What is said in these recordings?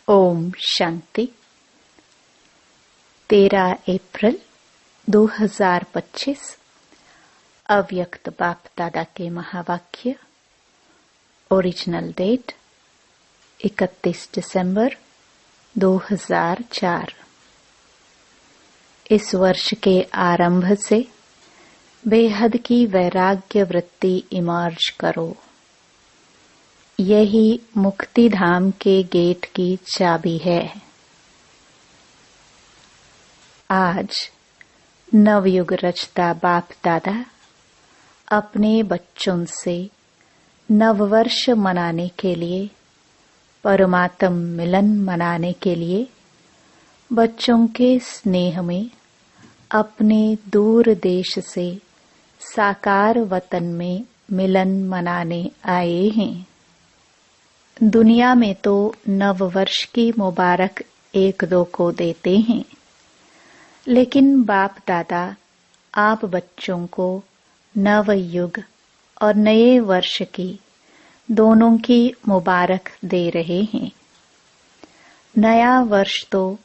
ओम शांति। 13 अप्रैल 2025 अव्यक्त बाप दादा के महावाक्य। ओरिजिनल डेट 31 दिसंबर 2004। इस वर्ष के आरंभ से बेहद की वैराग्य वृत्ति इमर्ज करो। यही मुक्ति धाम के गेट की चाबी है। आज नवयुग रचता बाप दादा अपने बच्चों से नववर्ष मनाने के लिए, परमात्म मिलन मनाने के लिए बच्चों के स्नेह में अपने दूर देश से साकार वतन में मिलन मनाने आए हैं। दुनिया में तो नववर्ष की मुबारक एक दो को देते हैं, लेकिन बाप दादा आप बच्चों को नव युग और नए वर्ष की दोनों की मुबारक दे रहे हैं। नया वर्ष तो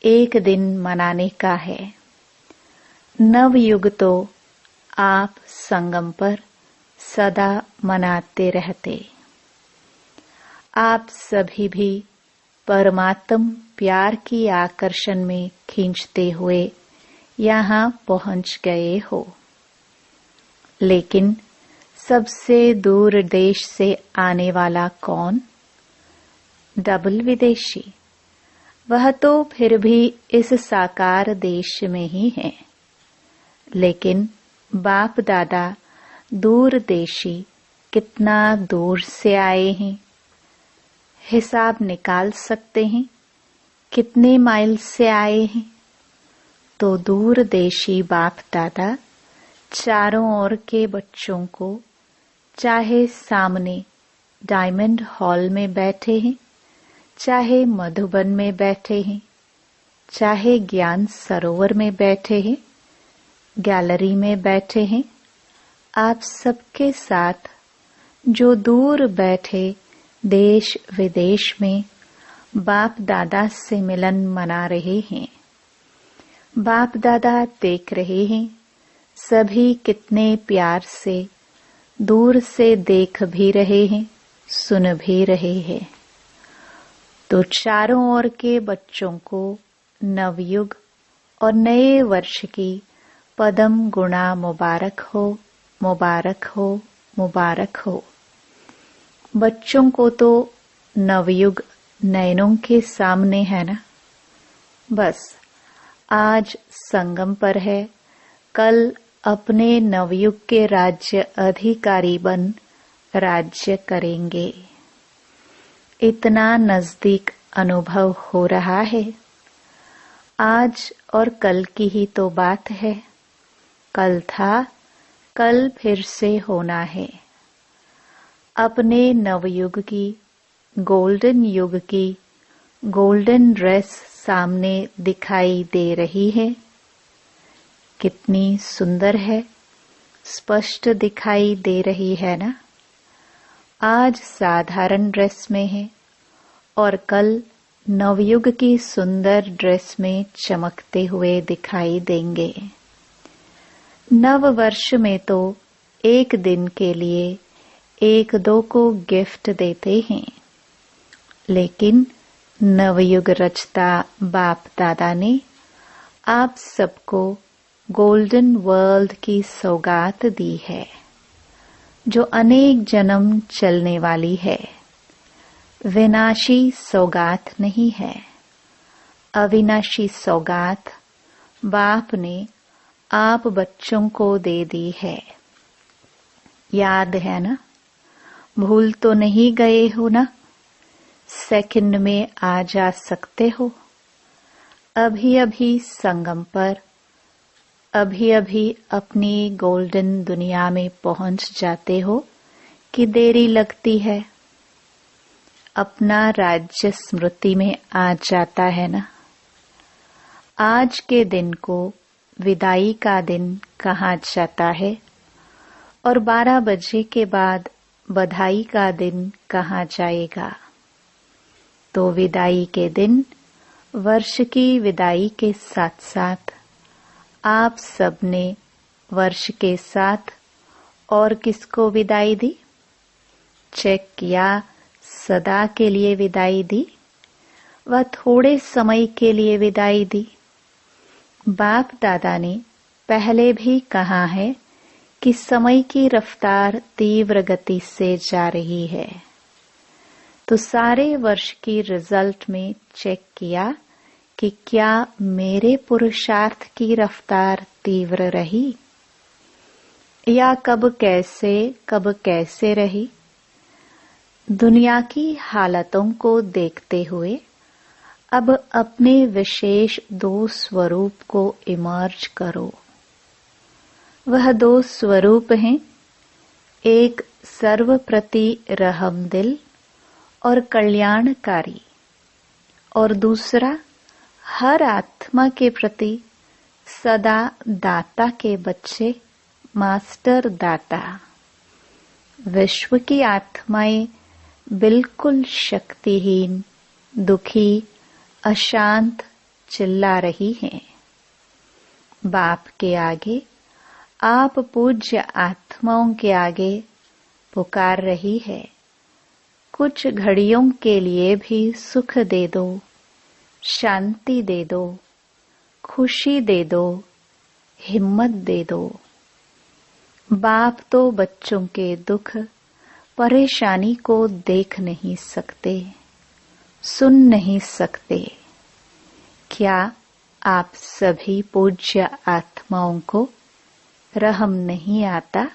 एक दिन मनाने का है, नव युग तो आप संगम पर सदा मनाते रहते। आप सभी भी परमात्म प्यार की आकर्षण में खींचते हुए यहाँ पहुँच गए हो, लेकिन सबसे दूर देश से आने वाला कौन? डबल विदेशी। वह तो फिर भी इस साकार देश में ही है, लेकिन बाप दादा दूर देशी कितना दूर से आए हैं? हिसाब निकाल सकते हैं कितने माइल से आए हैं? तो दूर देशी बाप दादा चारों ओर के बच्चों को, चाहे सामने डायमंड हॉल में बैठे हैं, चाहे मधुबन में बैठे हैं, चाहे ज्ञान सरोवर में बैठे हैं, गैलरी में बैठे हैं, आप सबके साथ जो दूर बैठे देश विदेश में बाप दादा से मिलन मना रहे हैं। बाप दादा देख रहे हैं सभी कितने प्यार से दूर से देख भी रहे हैं, सुन भी रहे हैं। तो चारों ओर के बच्चों को नवयुग और नए वर्ष की पदम गुणा मुबारक हो, मुबारक हो, मुबारक हो। बच्चों को तो नवयुग नयनों के सामने है ना। बस आज संगम पर है, कल अपने नवयुग के राज्य अधिकारी बन राज्य करेंगे। इतना नजदीक अनुभव हो रहा है। आज और कल की ही तो बात है। कल था, कल फिर से होना है। अपने नवयुग की, गोल्डन युग की गोल्डन ड्रेस सामने दिखाई दे रही है। कितनी सुंदर है, स्पष्ट दिखाई दे रही है ना। आज साधारण ड्रेस में है और कल नवयुग की सुंदर ड्रेस में चमकते हुए दिखाई देंगे। नव वर्ष में तो एक दिन के लिए एक दो को गिफ्ट देते हैं, लेकिन नवयुग रचता बाप दादा ने आप सबको गोल्डन वर्ल्ड की सौगात दी है, जो अनेक जन्म चलने वाली है। विनाशी सौगात नहीं है, अविनाशी सौगात बाप ने आप बच्चों को दे दी है। याद है ना? भूल तो नहीं गए हो ना? सेकंड में आ जा सकते हो। अभी अभी संगम पर, अभी अभी अपनी गोल्डन दुनिया में पहुंच जाते हो कि देरी लगती है? अपना राज्य स्मृति में आ जाता है ना। आज के दिन को विदाई का दिन कहा जाता है और 12 बजे के बाद बधाई का दिन कहा जाएगा। तो विदाई के दिन, वर्ष की विदाई के साथ साथ आप सबने वर्ष के साथ और किसको विदाई दी? चेक किया, सदा के लिए विदाई दी व थोड़े समय के लिए विदाई दी? बाप दादा ने पहले भी कहा है कि समय की रफ्तार तीव्र गति से जा रही है, तो सारे वर्ष की रिजल्ट में चेक किया कि क्या मेरे पुरुषार्थ की रफ्तार तीव्र रही या कब कैसे रही? दुनिया की हालतों को देखते हुए अब अपने विशेष 2 स्वरूप को इमर्ज करो। वह 2 स्वरूप हैं, एक सर्वप्रति रहमदिल और कल्याणकारी, और दूसरा हर आत्मा के प्रति सदा दाता के बच्चे, मास्टर दाता। विश्व की आत्माएं बिल्कुल शक्तिहीन, दुखी, अशांत चिल्ला रही हैं। बाप के आगे, आप पूज्य आत्माओं के आगे पुकार रही है, कुछ घड़ियों के लिए भी सुख दे दो, शांति दे दो, खुशी दे दो, हिम्मत दे दो। बाप तो बच्चों के दुख, परेशानी को देख नहीं सकते, सुन नहीं सकते। क्या आप सभी पूज्य आत्माओं को रहम नहीं आता?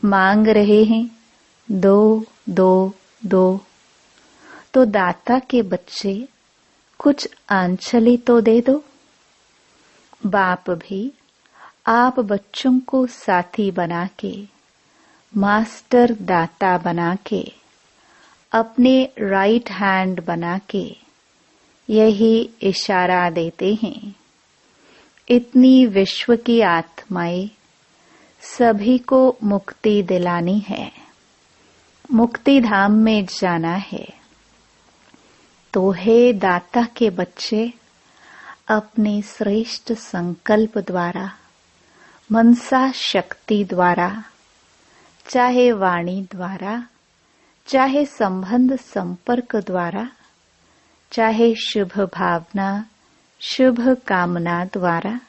मांग रहे हैं दो दो दो, तो दाता के बच्चे कुछ आंचली तो दे दो। बाप भी आप बच्चों को साथी बना के, मास्टर दाता बना के, अपने राइट हैंड बना के यही इशारा देते हैं। इतनी विश्व की आत्माएं सभी को मुक्ति दिलानी है, मुक्ति धाम में जाना है। तो हे दाता के बच्चे, अपने श्रेष्ठ संकल्प द्वारा, मनसा शक्ति द्वारा, चाहे वाणी द्वारा, चाहे संबंध संपर्क द्वारा, चाहे शुभ भावना, शुभ कामना द्वारा,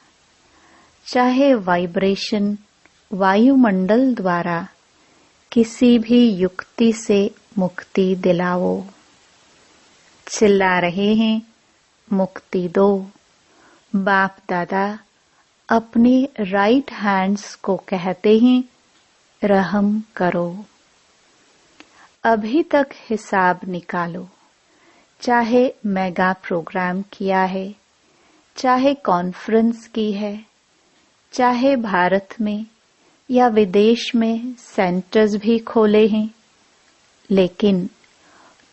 चाहे वाइब्रेशन वायुमंडल द्वारा, किसी भी युक्ति से मुक्ति दिलाओ। चिल्ला रहे हैं मुक्ति दो। बाप दादा अपने राइट हैंड्स को कहते हैं रहम करो। अभी तक हिसाब निकालो, चाहे मेगा प्रोग्राम किया है, चाहे कॉन्फ्रेंस की है, चाहे भारत में या विदेश में सेंटर्स भी खोले हैं, लेकिन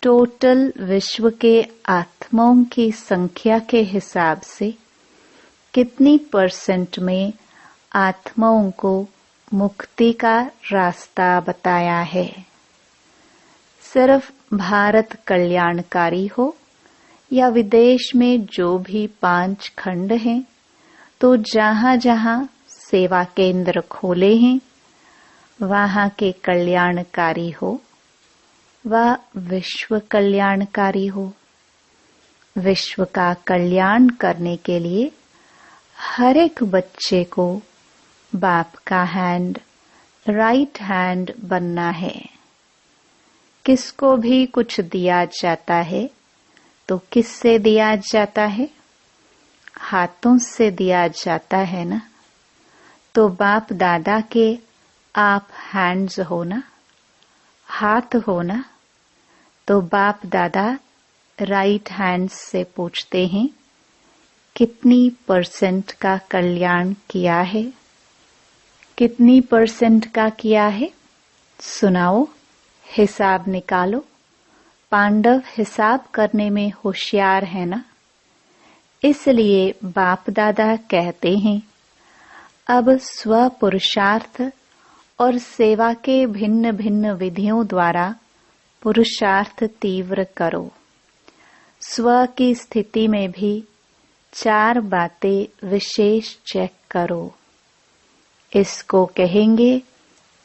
टोटल विश्व के आत्माओं की संख्या के हिसाब से कितनी % में आत्माओं को मुक्ति का रास्ता बताया है? सिर्फ भारत कल्याणकारी हो या विदेश में जो भी 5 खंड हैं, तो जहां जहां सेवा केंद्र खोले हैं वहां के कल्याणकारी हो व विश्व कल्याणकारी हो। विश्व का कल्याण करने के लिए हर एक बच्चे को बाप का हैंड, राइट हैंड बनना है। किसको भी कुछ दिया जाता है तो किससे दिया जाता है? हाथों से दिया जाता है ना। तो बाप दादा के आप हैंड्स हो ना, हाथ हो ना। तो बाप दादा राइट हैंड्स से पूछते हैं कितनी % का कल्याण किया है, कितनी % का किया है? सुनाओ, हिसाब निकालो। पांडव हिसाब करने में होशियार है ना, इसलिए बाप दादा कहते हैं अब स्व पुरुषार्थ और सेवा के भिन्न भिन्न विधियों द्वारा पुरुषार्थ तीव्र करो। स्व की स्थिति में भी 4 बातें विशेष चेक करो। इसको कहेंगे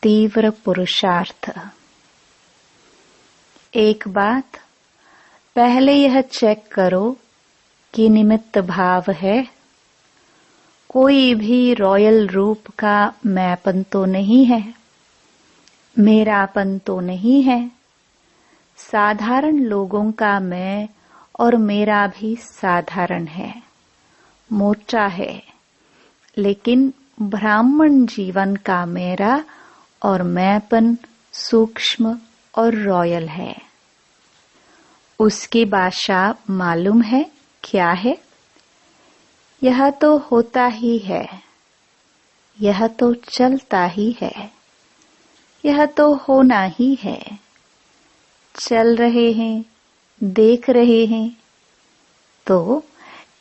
तीव्र पुरुषार्थ। एक बात, पहले यह चेक करो कि निमित्त भाव है। कोई भी रॉयल रूप का मैंपन तो नहीं है, मेरापन तो नहीं है। साधारण लोगों का मैं और मेरा भी साधारण है, मोटा है, लेकिन ब्राह्मण जीवन का मेरा और मैंपन सूक्ष्म और रॉयल है। उसकी भाषा मालूम है क्या है? यह तो होता ही है, यह तो चलता ही है, यह तो होना ही है। चल रहे हैं, देख रहे हैं, तो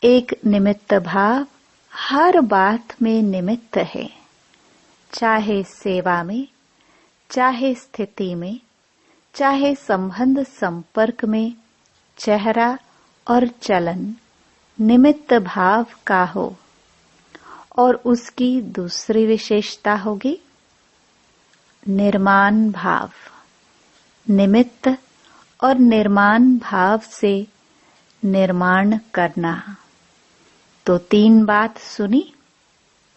एक निमित्त भाव हर बात में निमित्त है। चाहे सेवा में, चाहे स्थिति में, चाहे संबंध संपर्क में, चेहरा और चलन निमित्त भाव का हो। और उसकी दूसरी विशेषता होगी निर्माण भाव। निमित्त और निर्माण भाव से निर्माण करना। तो 3 बात सुनी,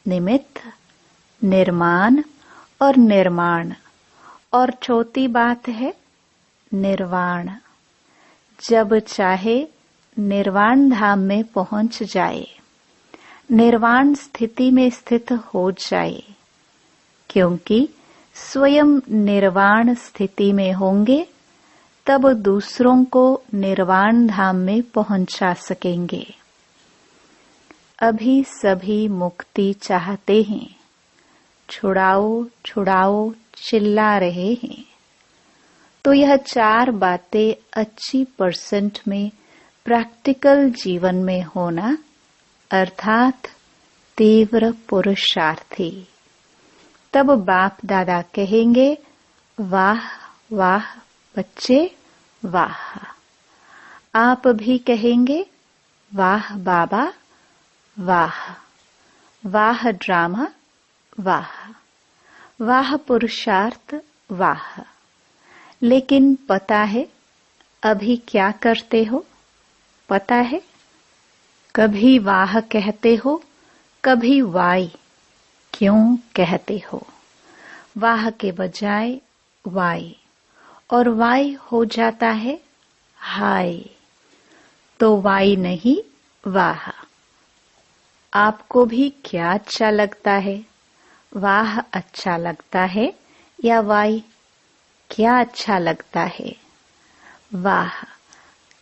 निमित्त, निर्माण और निर्माण। और चौथी बात है निर्वाण। जब चाहे निर्वाण धाम में पहुंच जाए, निर्वाण स्थिति में स्थित हो जाए, क्योंकि स्वयं निर्वाण स्थिति में होंगे तब दूसरों को निर्वाण धाम में पहुंचा सकेंगे। अभी सभी मुक्ति चाहते हैं, छुड़ाओ छुड़ाओ चिल्ला रहे हैं। तो यह 4 बातें 80% में प्रैक्टिकल जीवन में होना, अर्थात तीव्र पुरुषार्थी। तब बाप दादा कहेंगे, वाह वाह बच्चे वाह। आप भी कहेंगे, वाह बाबा वाह। वाह ड्रामा वाह, वाह पुरुषार्थ वाह। लेकिन पता है अभी क्या करते हो? पता है, कभी वाह कहते हो, कभी वाई। क्यों कहते हो? वाह के बजाय वाई, और वाई हो जाता है हाय। तो वाई नहीं वाह। आपको भी क्या अच्छा लगता है? वाह अच्छा लगता है या वाई? क्या अच्छा लगता है? वाह।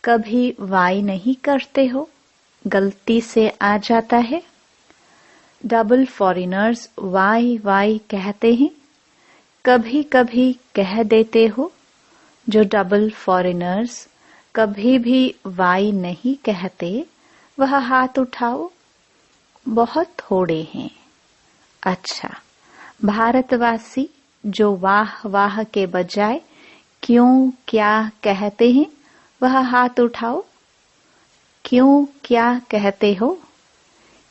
कभी वाई नहीं करते हो? गलती से आ जाता है। डबल फॉरेनर्स वाई वाई कहते हैं। कभी कभी कह देते हो। जो डबल फॉरेनर्स कभी भी वाई नहीं कहते, वह हाथ उठाओ। बहुत थोड़े हैं। अच्छा, भारतवासी जो वाह वाह के बजाय क्यों क्या कहते हैं, वह हाथ उठाओ। क्यों क्या कहते हो?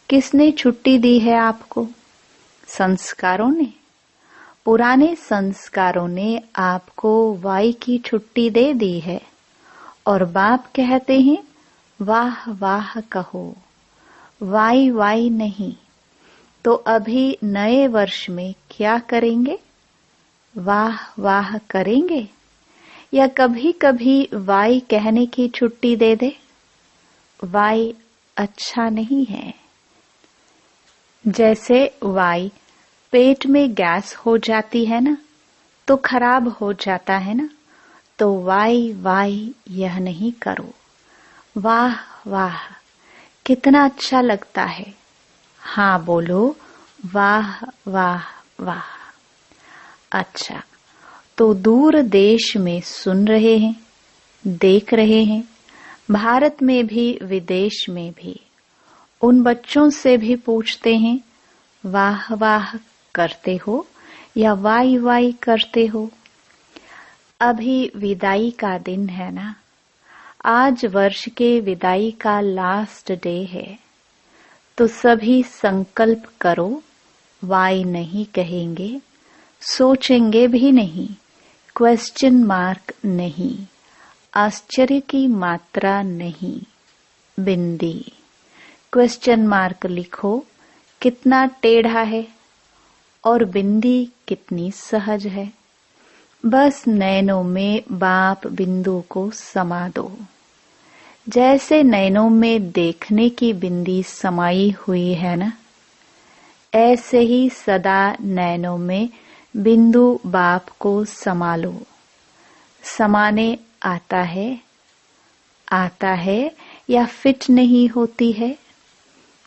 किसने छुट्टी दी है आपको? संस्कारों ने। पुराने संस्कारों ने आपको वाई की छुट्टी दे दी है, और बाप कहते हैं वाह वाह कहो, वाई वाई नहीं। तो अभी नए वर्ष में क्या करेंगे? वाह वाह करेंगे, या कभी कभी वाई कहने की छुट्टी दे दे? वाई अच्छा नहीं है। जैसे वाई पेट में गैस हो जाती है ना, तो खराब हो जाता है ना। तो वाई वाई यह नहीं करो। वाह वाह कितना अच्छा लगता है। हाँ बोलो, वाह वाह वाह। अच्छा, तो दूर देश में सुन रहे हैं, देख रहे हैं, भारत में भी विदेश में भी। उन बच्चों से भी पूछते हैं, वाह वाह करते हो या वाई वाई करते हो? अभी विदाई का दिन है ना। आज वर्ष के विदाई का लास्ट डे है, तो सभी संकल्प करो, वाई नहीं कहेंगे, सोचेंगे भी नहीं, क्वेश्चन मार्क नहीं, आश्चर्य की मात्रा नहीं, बिंदी। क्वेश्चन मार्क लिखो कितना टेढ़ा है और बिंदी कितनी सहज है। बस नैनों में बाप बिंदु को समा दो। जैसे नैनों में देखने की बिंदी समाई हुई है ना, ऐसे ही सदा नैनों में बिंदु बाप को समा लो। समाने आता है या फिट नहीं होती है,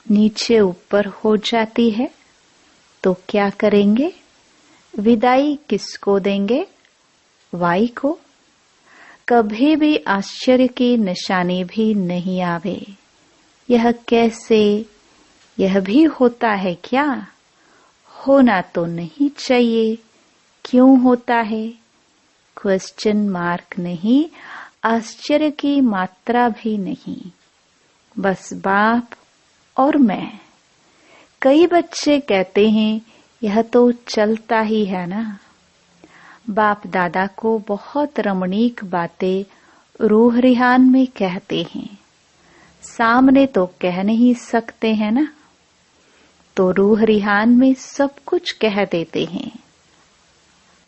नीचे ऊपर हो जाती है, तो क्या करेंगे? विदाई किसको देंगे? वाई को। कभी भी आश्चर्य की निशानी भी नहीं आवे। यह कैसे? यह भी होता है क्या? होना तो नहीं चाहिए, क्यों होता है? क्वेश्चन मार्क नहीं, आश्चर्य की मात्रा भी नहीं, बस बाप और मैं। कई बच्चे कहते हैं यह तो चलता ही है ना। बाप दादा को बहुत रमणीक बातें रूह रिहान में कहते हैं, सामने तो कह नहीं सकते हैं ना, तो रूह रिहान में सब कुछ कह देते हैं।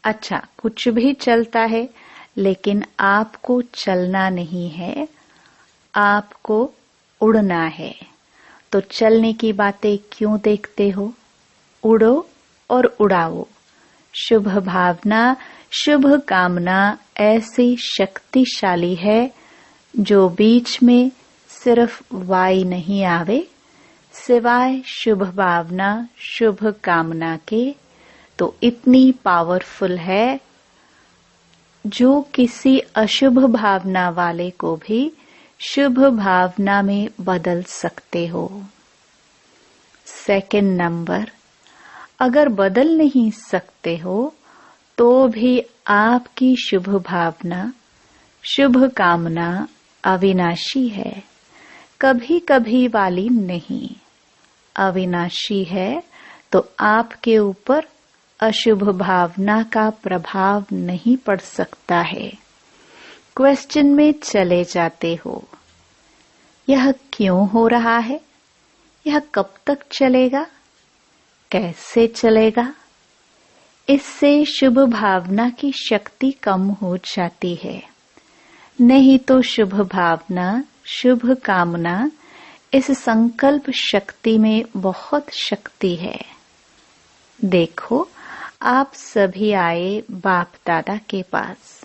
अच्छा, कुछ भी चलता है, लेकिन आपको चलना नहीं है, आपको उड़ना है। तो चलने की बातें क्यों देखते हो? उड़ो और उड़ाओ। शुभ भावना, शुभ कामना ऐसी शक्तिशाली है जो बीच में सिर्फ वाई नहीं आवे, सिवाय शुभ भावना शुभ कामना के, तो इतनी पावरफुल है जो किसी अशुभ भावना वाले को भी शुभ भावना में बदल सकते हो। सेकंड नंबर, अगर बदल नहीं सकते हो तो भी आपकी शुभ भावना शुभ कामना अविनाशी है, कभी कभी वाली नहीं। अविनाशी है तो आपके ऊपर अशुभ भावना का प्रभाव नहीं पड़ सकता है। क्वेश्चन में चले जाते हो, यह क्यों हो रहा है? यह कब तक चलेगा? कैसे चलेगा? इससे शुभ भावना की शक्ति कम हो जाती है। नहीं तो शुभ भावना शुभ कामना इस संकल्प शक्ति में बहुत शक्ति है। देखो, आप सभी आए बाप दादा के पास।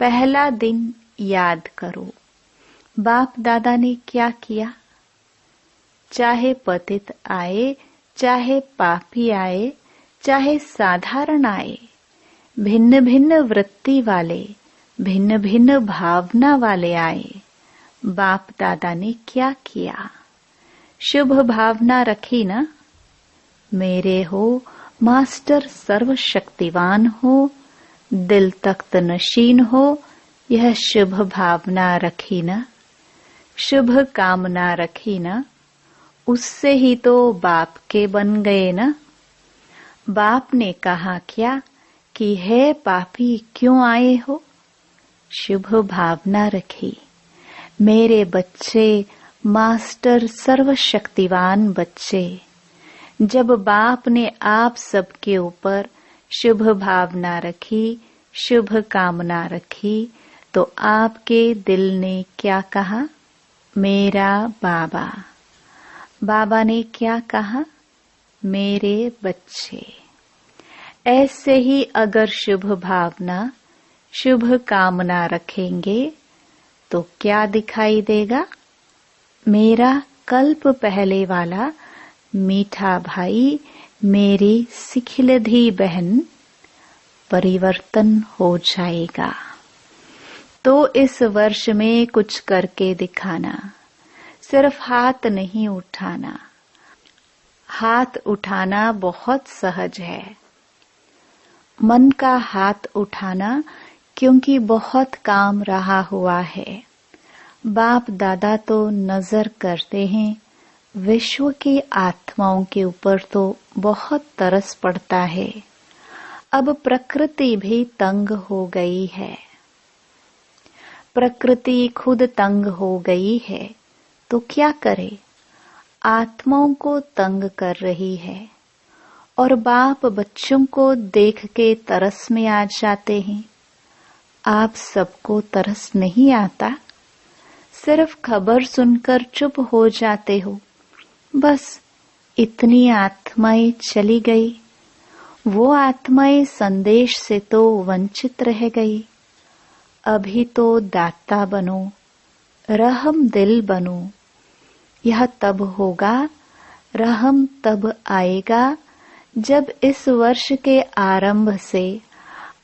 पहला दिन याद करो, बाप दादा ने क्या किया। चाहे पतित आए, चाहे पापी आए, चाहे साधारण आए, भिन्न भिन्न वृत्ति वाले, भिन्न भिन्न भावना वाले आए, बाप दादा ने क्या किया? शुभ भावना रखी ना। मेरे हो, मास्टर सर्वशक्तिवान हो, दिल तख्त नशीन हो, यह शुभ भावना रखी ना। शुभ कामना रखी ना, उससे ही तो बाप के बन गए ना। बाप ने कहा क्या कि हे पापी क्यों आए हो? शुभ भावना रखी। मेरे बच्चे, मास्टर सर्वशक्तिवान बच्चे, जब बाप ने आप सबके ऊपर शुभ भावना रखी, शुभ कामना रखी, तो आपके दिल ने क्या कहा? मेरा बाबा। बाबा ने क्या कहा? मेरे बच्चे। ऐसे ही अगर शुभ भावना शुभ कामना रखेंगे तो क्या दिखाई देगा? मेरा कल्प पहले वाला मीठा भाई, मेरी सिखिलधी बहन परिवर्तन हो जाएगा। तो इस वर्ष में कुछ करके दिखाना, सिर्फ हाथ नहीं उठाना। हाथ उठाना बहुत सहज है, मन का हाथ उठाना क्योंकि बहुत काम रहा हुआ है, बाप दादा तो नजर करते हैं, विश्व की आत्माओं के ऊपर तो बहुत तरस पड़ता है। अब प्रकृति भी तंग हो गई है। प्रकृति खुद तंग हो गई है तो क्या करे, आत्माओं को तंग कर रही है। और बाप बच्चों को देख के तरस में आ जाते हैं। आप सबको तरस नहीं आता, सिर्फ खबर सुनकर चुप हो जाते हो। बस इतनी आत्माएं चली गई, वो आत्माएं संदेश से तो वंचित रह गई। अभी तो दाता बनो, रहम दिल बनो। यह तब होगा, रहम तब आएगा, जब इस वर्ष के आरंभ से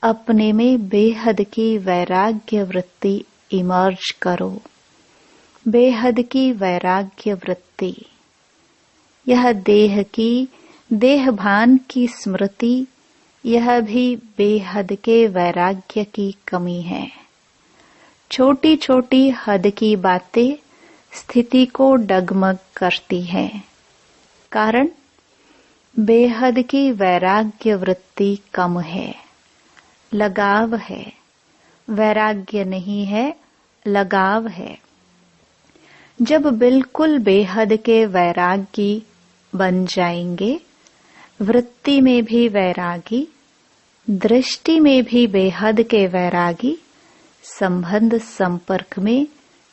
अपने में बेहद की वैराग्य वृत्ति इमर्ज करो। बेहद की वैराग्य वृत्ति, यह देह की देहभान की स्मृति, यह भी बेहद के वैराग्य की कमी है। छोटी छोटी हद की बातें स्थिति को डगमग करती है। कारण बेहद की वैराग्य वृत्ति कम है, लगाव है। वैराग्य नहीं है, लगाव है। जब बिल्कुल बेहद के वैरागी बन जाएंगे, वृत्ति में भी वैरागी, दृष्टि में भी बेहद के वैरागी, संबंध संपर्क में,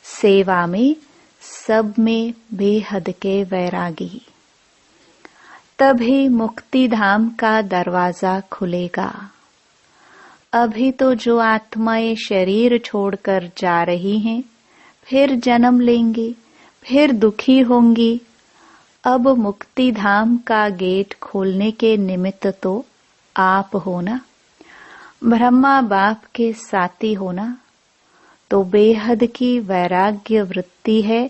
सेवा में, सब में बेहद के वैरागी, तभी मुक्ति धाम का दरवाजा खुलेगा। अभी तो जो आत्माएं शरीर छोड़कर जा रही हैं, फिर जन्म लेंगी, फिर दुखी होंगी। अब मुक्ति धाम का गेट खोलने के निमित्त तो आप हो ना, ब्रह्मा बाप के साथी हो ना। तो बेहद की वैराग्य वृत्ति है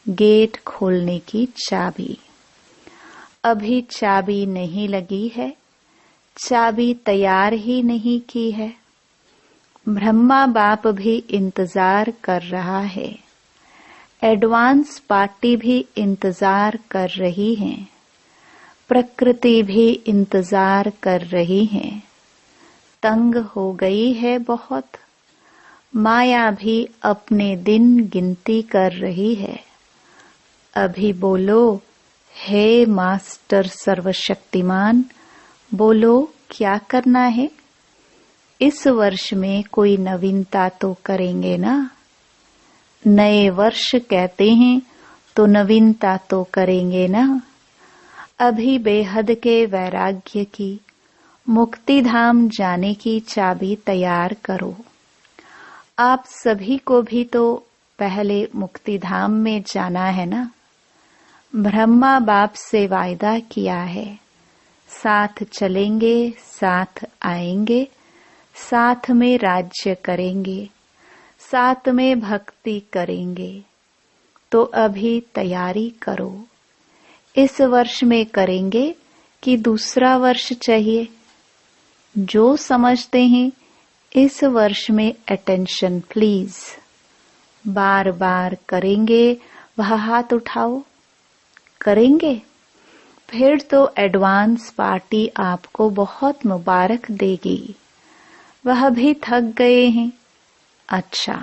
गेट खोलने की चाबी। अभी चाबी नहीं लगी है, चाबी तैयार ही नहीं की है। ब्रह्मा बाप भी इंतजार कर रहा है, एडवांस पार्टी भी इंतजार कर रही है, प्रकृति भी इंतजार कर रही है। तंग हो गई है बहुत, माया भी अपने दिन गिनती कर रही है। अभी बोलो, हे मास्टर सर्वशक्तिमान, बोलो क्या करना है। इस वर्ष में कोई नवीनता तो करेंगे ना। नए वर्ष कहते हैं तो नवीनता तो करेंगे ना। अभी बेहद के वैराग्य की, मुक्ति धाम जाने की चाबी तैयार करो। आप सभी को भी तो पहले मुक्ति धाम में जाना है ना। ब्रह्मा बाप से वायदा किया है, साथ चलेंगे, साथ आएंगे, साथ में राज्य करेंगे, साथ में भक्ति करेंगे। तो अभी तैयारी करो। इस वर्ष में करेंगे कि दूसरा वर्ष चाहिए। जो समझते हैं इस वर्ष में अटेंशन प्लीज। बार बार करेंगे, वह हाथ उठाओ। करेंगे, फिर तो एडवांस पार्टी आपको बहुत मुबारक देगी। वह भी थक गए हैं। अच्छा,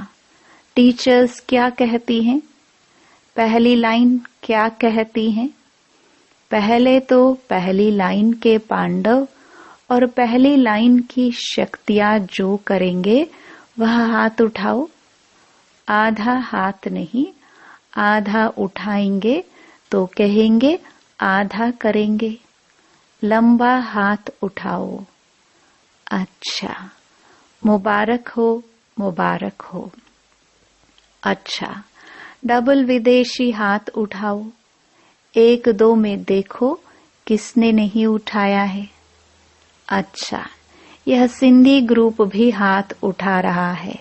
टीचर्स क्या कहती हैं? पहली लाइन क्या कहती हैं? पहले तो पहली लाइन के पांडव और पहली लाइन की शक्तियां जो करेंगे वह हाथ उठाओ। आधा हाथ नहीं, आधा उठाएंगे तो कहेंगे आधा करेंगे। लंबा हाथ उठाओ। अच्छा, मुबारक हो, मुबारक हो। अच्छा, डबल विदेशी हाथ उठाओ। एक दो में देखो किसने नहीं उठाया है। अच्छा, यह सिंधी ग्रुप भी हाथ उठा रहा है।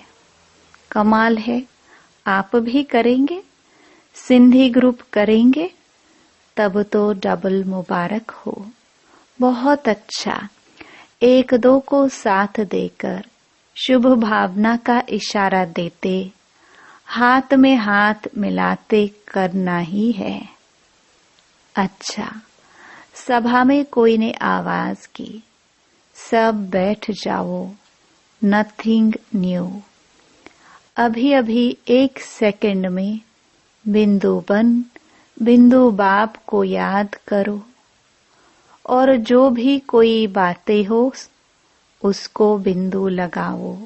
कमाल है, आप भी करेंगे? सिंधी ग्रुप करेंगे? तब तो डबल मुबारक हो। बहुत अच्छा। एक दो को साथ देकर शुभ भावना का इशारा देते हाथ में हाथ मिलाते करना ही है। अच्छा, सभा में कोई ने आवाज की, सब बैठ जाओ, नथिंग न्यू। अभी अभी 1 सेकंड में बिंदु बन बिंदु बाप को याद करो, और जो भी कोई बातें हो उसको बिंदु लगाओ।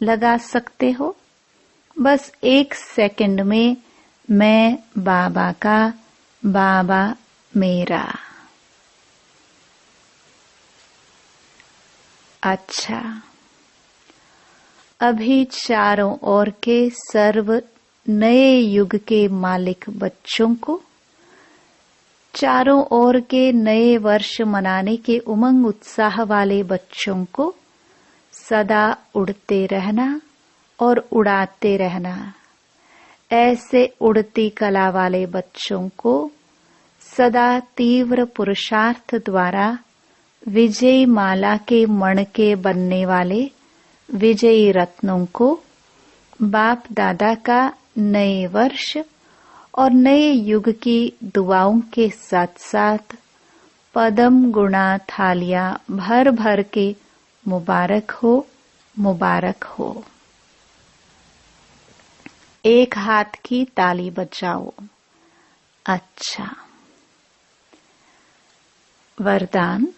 लगा सकते हो? बस 1 सेकंड में मैं बाबा का, बाबा मेरा। अच्छा, अभी चारों ओर के सर्व नए युग के मालिक बच्चों को, चारों ओर के नए वर्ष मनाने के उमंग उत्साह वाले बच्चों को सदा उड़ते रहना और उड़ाते रहना। ऐसे उड़ती कला वाले बच्चों को सदा तीव्र पुरुषार्थ द्वारा विजयी माला के मणके बनने वाले विजयी रत्नों को बाप दादा का नए वर्ष और नए युग की दुआओं के साथ साथ पदम गुणा थालियां भर भर के मुबारक हो, मुबारक हो। एक हाथ की ताली बजाओ। अच्छा, वरदान।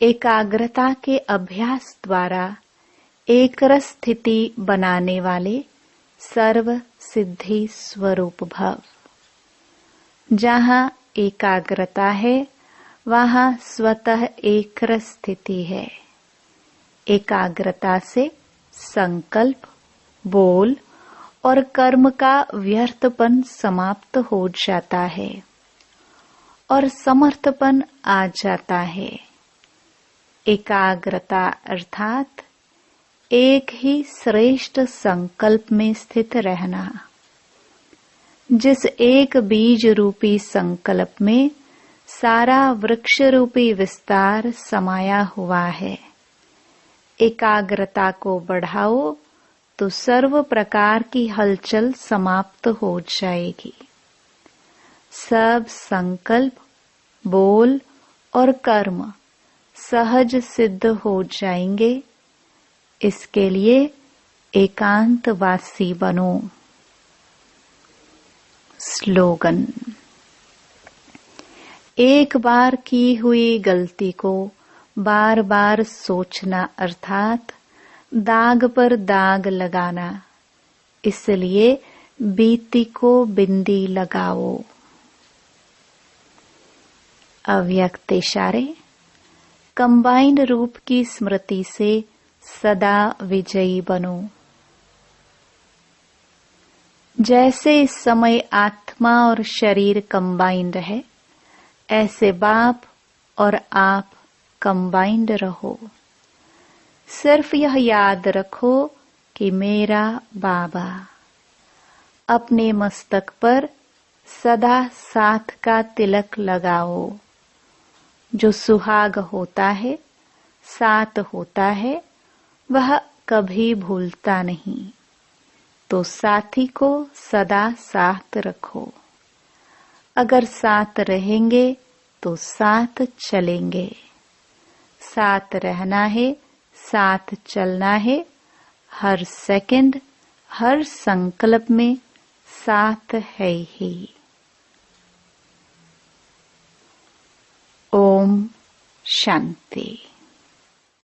एकाग्रता के अभ्यास द्वारा एकरस स्थिति बनाने वाले सर्व सिद्धि स्वरूप भव। जहाँ एकाग्रता है वहाँ स्वतः एकरस स्थिति है। एकाग्रता से संकल्प, बोल और कर्म का व्यर्थपन समाप्त हो जाता है और समर्थपन आ जाता है। एकाग्रता अर्थात एक ही श्रेष्ठ संकल्प में स्थित रहना। जिस एक बीज रूपी संकल्प में सारा वृक्ष रूपी विस्तार समाया हुआ है। एकाग्रता को बढ़ाओ तो सर्व प्रकार की हलचल समाप्त हो जाएगी। सब संकल्प, बोल और कर्म सहज सिद्ध हो जाएंगे। इसके लिए एकांतवासी बनो। स्लोगन। एक बार की हुई गलती को बार बार सोचना अर्थात दाग पर दाग लगाना। इसलिए बीती को बिंदी लगाओ। अव्यक्त इशारे। कंबाइंड रूप की स्मृति से सदा विजयी बनो। जैसे इस समय आत्मा और शरीर कंबाइंड है, ऐसे बाप और आप कंबाइंड रहो। सिर्फ यह याद रखो कि मेरा बाबा। अपने मस्तक पर सदा साथ का तिलक लगाओ। जो सुहाग होता है, साथ होता है, वह कभी भूलता नहीं। तो साथी को सदा साथ रखो। अगर साथ रहेंगे तो साथ चलेंगे। साथ रहना है, साथ चलना है। हर सेकंड, हर संकल्प में साथ है ही। ओम शांति।